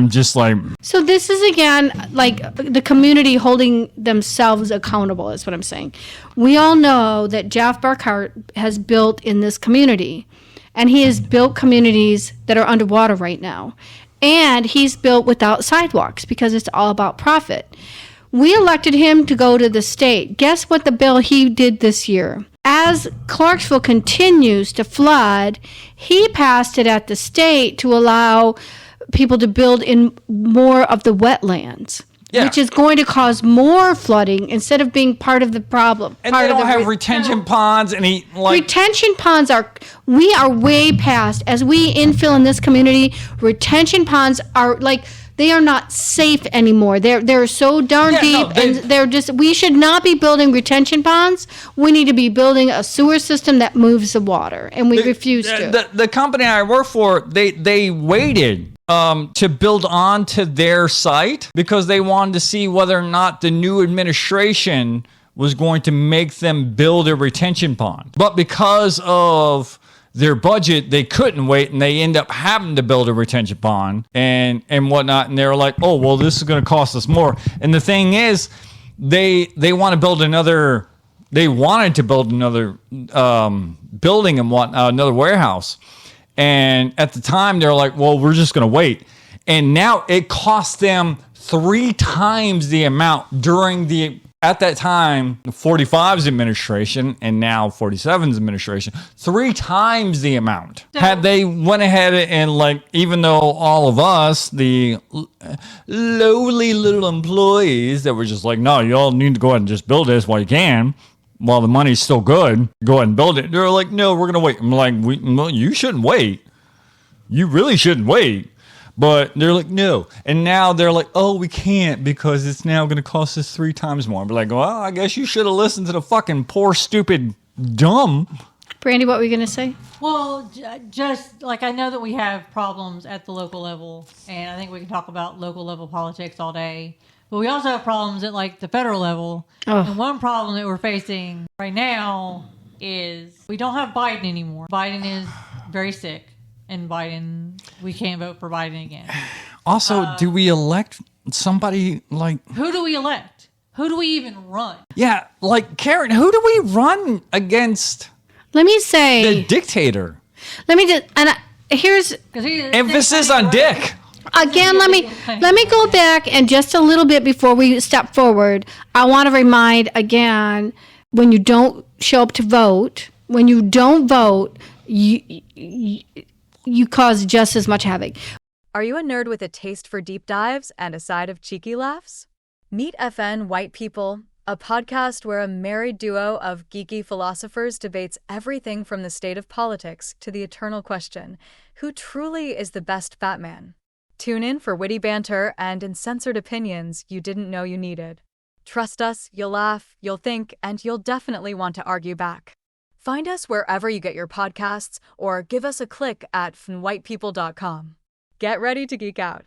I'm just like... So this is, again, like the community holding themselves accountable is what I'm saying. We all know that Jeff Burkhart has built in this community, and he has built communities that are underwater right now. And he's built without sidewalks because it's all about profit. We elected him to go to the state. Guess what the bill he did this year? As Clarksville continues to flood, he passed it at the state to allow people to build in more of the wetlands, which is going to cause more flooding instead of being part of the problem. And they don't have retention ponds. And retention ponds we are way past, as we infill in this community, retention ponds are like, they are not safe anymore. They're so darn deep, and we should not be building retention ponds. We need to be building a sewer system that moves the water, and we refuse to. The company I work for, they waited to build onto their site because they wanted to see whether or not the new administration was going to make them build a retention pond. But because of their budget, they couldn't wait, and they end up having to build a retention pond and whatnot. And they were like, oh, well, this is going to cost us more. And the thing is, they want to build another... They wanted to build another building and whatnot, another warehouse. And at the time, they're like, well, we're just going to wait. And now it cost them 3 times the amount at that time, 45's administration and now 47's administration, 3 times the amount. Had they went ahead and even though all of us, the lowly little employees that were just like, no, you all need to go ahead and just build this while you can, while the money's still good, go ahead and build it. They're like, no, we're going to wait. I'm like, well, you shouldn't wait. You really shouldn't wait. But they're like, no. And now they're like, oh, we can't because it's now going to cost us 3 times more. We're like, well, I guess you should have listened to the fucking poor, stupid, dumb. Brandy, what were you going to say? Well, just like I know that we have problems at the local level, and I think we can talk about local level politics all day. But we also have problems at the federal level. Oh. And one problem that we're facing right now is we don't have Biden anymore. Biden is very sick. And Biden, we can't vote for Biden again. Also, do we elect somebody Who do we elect? Who do we even run? Yeah, Karen, who do we run against? Let me say... The dictator. Let me just... here's... Emphasis on dick. Again, let me go back and just a little bit before we step forward. I want to remind again, when you don't show up to vote, when you don't vote, you cause just as much havoc. Are you a nerd with a taste for deep dives and a side of cheeky laughs? Meet FN White People, a podcast where a married duo of geeky philosophers debates everything from the state of politics to the eternal question, who truly is the best Batman? Tune in for witty banter and uncensored opinions you didn't know you needed. Trust us, you'll laugh, you'll think, and you'll definitely want to argue back. Find us wherever you get your podcasts or give us a click at fnwhitepeople.com. Get ready to geek out.